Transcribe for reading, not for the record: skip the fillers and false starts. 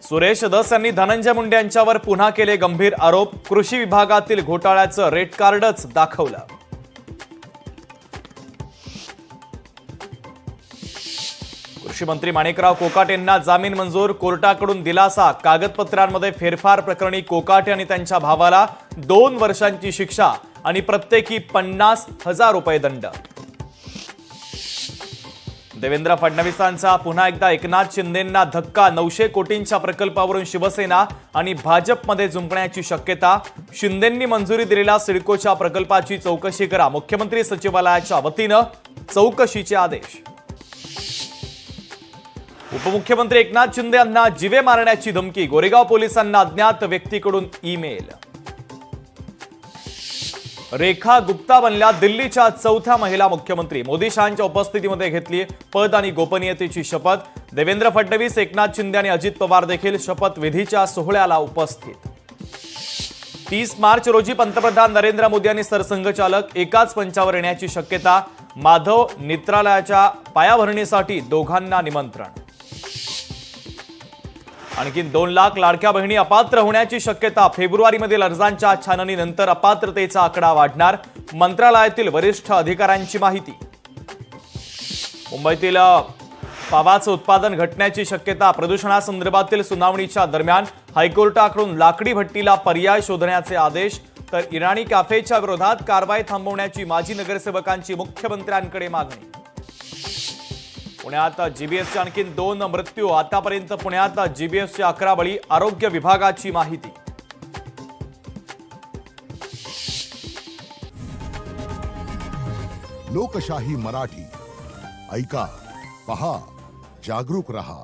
सुरेश धस यांनी धनंजय मुंडे यांच्यावर पुन्हा केले गंभीर आरोप। कृषी विभागातील घोटाळ्याचं रेड कार्डच दाखवलं। कृषी मंत्री माणिकराव कोकाटेंना जामीन मंजूर, कोर्टाकडून दिलासा। कागदपत्रांमध्ये फेरफार प्रकरणी कोकाटे आणि त्यांच्या भावाला 2 वर्षांची शिक्षा आणि प्रत्येकी 50,000 रुपये दंड। देवेंद्र फडणवीसांचा पुन्हा एकदा एकनाथ शिंदेंना धक्का। 900 कोटींच्या प्रकल्पावरून शिवसेना आणि भाजपमध्ये जुंपण्याची शक्यता। शिंदेंनी मंजुरी दिलेल्या सिडकोच्या प्रकल्पाची चौकशी करा। मुख्यमंत्री सचिवालयाच्या वतीनं चौकशीचे आदेश। उपमुख्यमंत्री एकनाथ शिंदे यांना जीवे मारण्याची धमकी। गोरेगाव पोलिसांना अज्ञात व्यक्तीकडून ईमेल। रेखा गुप्ता बनल्या दिल्लीच्या 4थ्या महिला मुख्यमंत्री। मोदी शहांच्या उपस्थितीमध्ये घेतली पद आणि गोपनीयतेची शपथ। देवेंद्र फडणवीस, एकनाथ शिंदे आणि अजित पवार देखील शपथविधीच्या सोहळ्याला उपस्थित। 30 मार्च रोजी पंतप्रधान नरेंद्र मोदी आणि सरसंघचालक एकाच मंचावर येण्याची शक्यता। माधव नेत्रालयाच्या पायाभरणीसाठी दोघांना निमंत्रण। आणखी 2 लाख लाडक्या बहिणी अपात्र होण्याची शक्यता। फेब्रुवारीमधील अर्जांच्या छाननीनंतर अपात्रतेचा आकडा वाढणार। मंत्रालयातील वरिष्ठ अधिकाऱ्यांची माहिती। मुंबईतील पावाचं उत्पादन घटण्याची शक्यता। प्रदूषणासंदर्भातील सुनावणीच्या दरम्यान हायकोर्टाकडून लाकडी भट्टीला पर्याय शोधण्याचे आदेश। तर इराणी कॅफेच्या विरोधात कारवाई थांबवण्याची माजी नगरसेवकांची मुख्यमंत्र्यांकडे मागणी। पुण्यात जीबीएसचे आणखी 2 मृत्यू। आतापर्यंत पुण्यात जीबीएसचे 11 बळी। आरोग्य विभागाची माहिती। लोकशाही मराठी ऐका, पहा, जागरूक रहा।